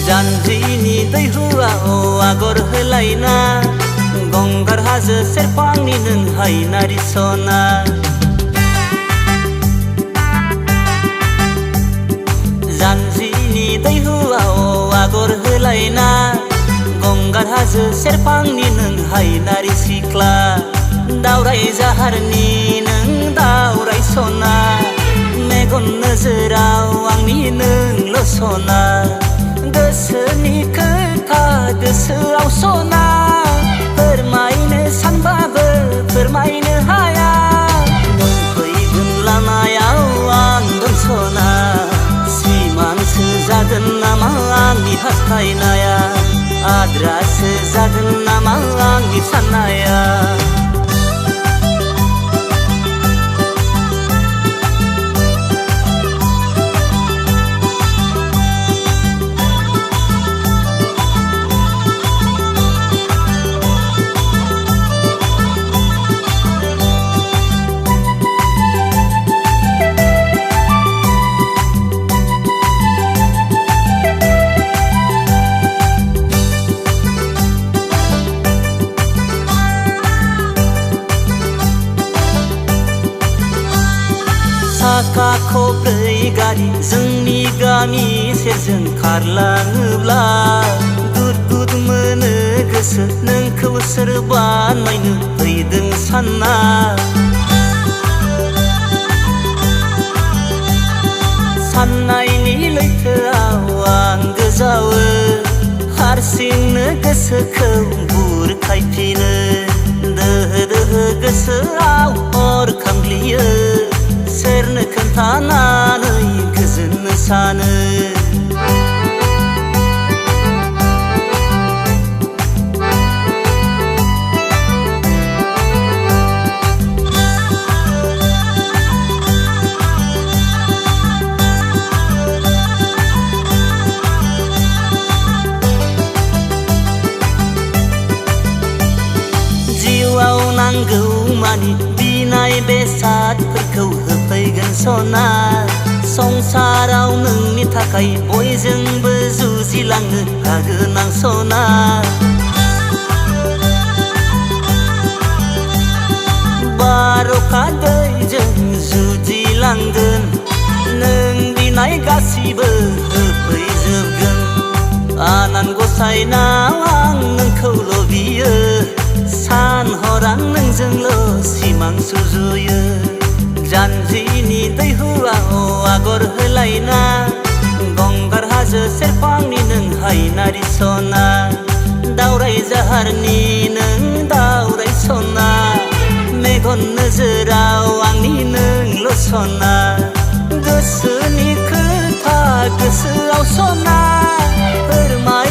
जानजिनि दैहुआव आगर होलायना गंगार हाजो सेरफांनि नों हायनारि सना जानजिनि दैहुआव आगर होलायना गंगार हाजो सेरफांनि नों हायनारि सिख्ला दावराय जाहारनि नों दावराय सना मेगन नोजोराव आंनि नोंल' सना गोसोनि खोथा गोसोआव सना फोरमायनो सानबाबो फोरमायनो हाया नों फैगोन लामायाव आं दं सना सिमांसो जागोन नामा आंनि हास्थायनाया आद्रासो जागोन नामा आंनि साननाया साखा खब्रै गारि जोंनि गामि सेरजों खारलाङोब्ला गुद गुद मोनो गोसो नोंखौ सोरबा नायनो फैदों सानना साननायनि लैथोआव आं गोजावो हारसिंनो गोसोखौ बुरखायफिनो दोहो दोहो गोसोआव अर खामग्लियो सोरनो खोन्थानानै गोजोननो सानो जिउआव नांगौ मानि बिनाय बेसादफोरखौ होफैगोन सना संसाराव नोंनि थाखाय बयजोंबो जुजिलांनो हागोन आं सना बार'खा दैजों जुजिलांगोन नों बिनाय गासिबो होफैजोबगोन आनान गसाइनाव आं नोंखौल' बियो सान हर आं नोंजोंल' सिमां सुजुयो जानजिनि दैहुआव आगर होलायना गंगार हाजो सेरफांनि नों हायनारि सना दावराय जाहारनि नों दावराय सना मेगन नोजोराव आंनि नोंल' सना गोसोनि खोथा गोसोआव सना फोरमाय